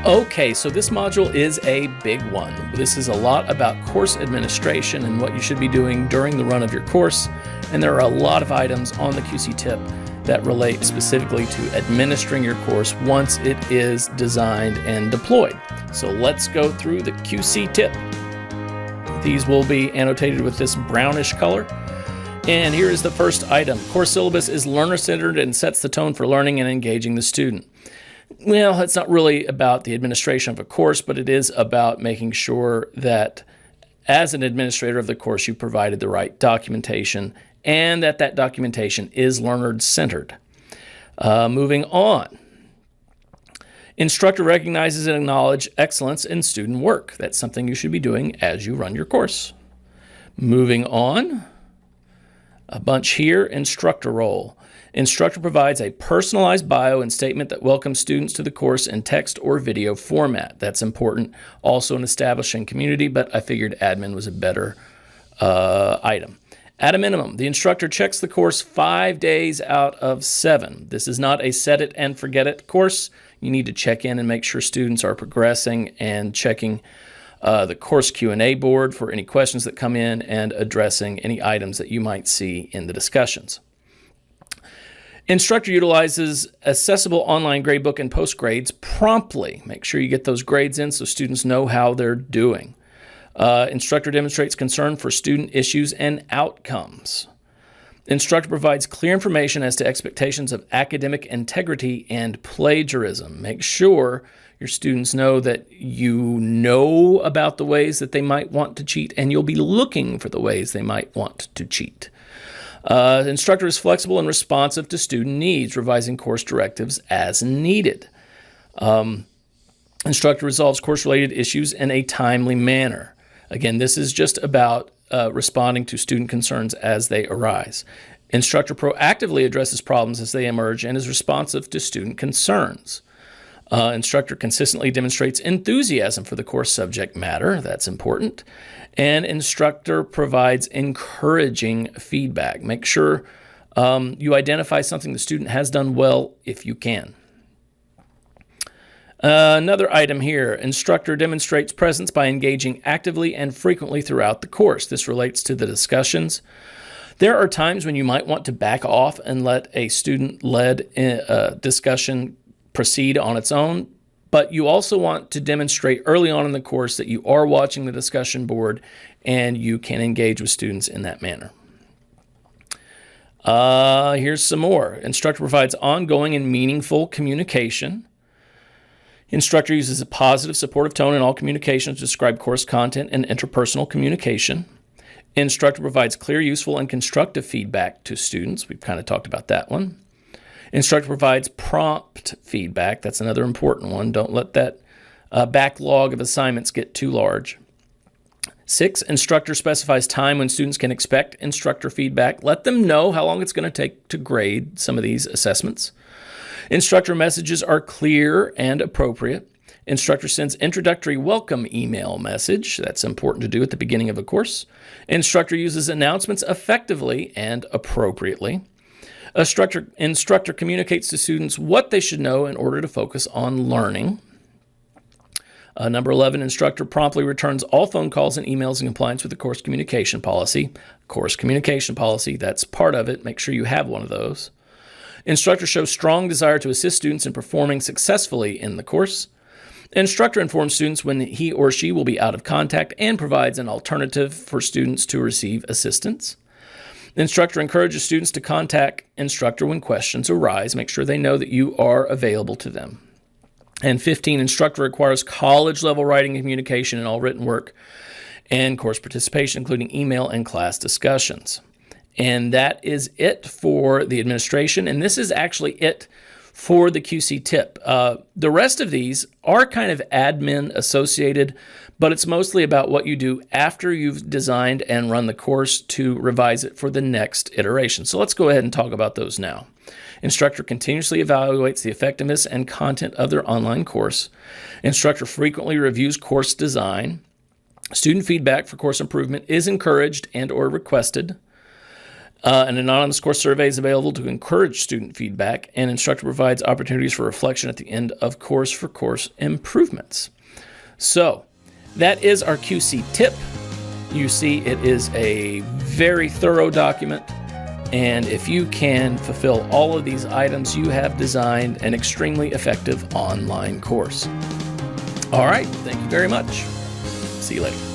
Okay, so this module is a big one. This is a lot about course administration and what you should be doing during the run of your course. And there are a lot of items on the QCTIP that relate specifically to administering your course once it is designed and deployed. So let's go through the QCTIP. These will be annotated with this brownish color. And here is the first item. Course syllabus is learner-centered and sets the tone for learning and engaging the student. Well, it's not really about the administration of a course, but it is about making sure that as an administrator of the course, you provided the right documentation and that documentation is learner-centered. Moving on. Instructor recognizes and acknowledges excellence in student work. That's something you should be doing as you run your course. Moving on. A bunch here, instructor role. Instructor provides a personalized bio and statement that welcomes students to the course in text or video format. That's important also in establishing community, but I figured admin was a better item. At a minimum, the instructor checks the course 5 days out of 7. This is not a set it and forget it course. You need to check in and make sure students are progressing and checking the course Q&A board for any questions that come in and addressing any items that you might see in the discussions. Instructor utilizes accessible online gradebook and post grades promptly. Make sure you get those grades in so students know how they're doing. Instructor demonstrates concern for student issues and outcomes. Instructor provides clear information as to expectations of academic integrity and plagiarism. Make sure your students know that you know about the ways that they might want to cheat, and you'll be looking for the ways they might want to cheat. Instructor is flexible and responsive to student needs, revising course directives as needed. Instructor resolves course-related issues in a timely manner. Again, this is just about responding to student concerns as they arise. Instructor proactively addresses problems as they emerge and is responsive to student concerns. Instructor consistently demonstrates enthusiasm for the course subject matter. That's important. And instructor provides encouraging feedback. Make sure you identify something the student has done well if you can. Another item here, instructor demonstrates presence by engaging actively and frequently throughout the course. This relates to the discussions. There are times when you might want to back off and let a student-led discussion proceed on its own, but you also want to demonstrate early on in the course that you are watching the discussion board and you can engage with students in that manner. Here's some more. Instructor provides ongoing and meaningful communication. Instructor uses a positive, supportive tone in all communications to describe course content and interpersonal communication. Instructor provides clear, useful, and constructive feedback to students. We've kind of talked about that one. Instructor provides prompt feedback. That's another important one. Don't let that backlog of assignments get too large. 6, instructor specifies time when students can expect instructor feedback. Let them know how long it's going to take to grade some of these assessments. Instructor messages are clear and appropriate. Instructor sends introductory welcome email message. That's important to do at the beginning of a course. Instructor uses announcements effectively and appropriately. Instructor communicates to students what they should know in order to focus on learning. Number 11, instructor promptly returns all phone calls and emails in compliance with the course communication policy. Course communication policy, that's part of it. Make sure you have one of those. Instructor shows strong desire to assist students in performing successfully in the course. Instructor informs students when he or she will be out of contact and provides an alternative for students to receive assistance. The instructor encourages students to contact instructor when questions arise. Make sure they know that you are available to them. And 15, instructor requires college-level writing and communication in all written work and course participation, including email and class discussions. And that is it for the administration. And this is actually it for the QCTIP. The rest of these are kind of admin associated, but it's mostly about what you do after you've designed and run the course to revise it for the next iteration. So let's go ahead and talk about those now. Instructor continuously evaluates the effectiveness and content of their online course. Instructor frequently reviews course design. Student feedback for course improvement is encouraged and or requested. An anonymous course survey is available to encourage student feedback, and instructor provides opportunities for reflection at the end of course for course improvements. So that is our QCTIP. You see, it is a very thorough document, and if you can fulfill all of these items, you have designed an extremely effective online course. All right, thank you very much. See you later.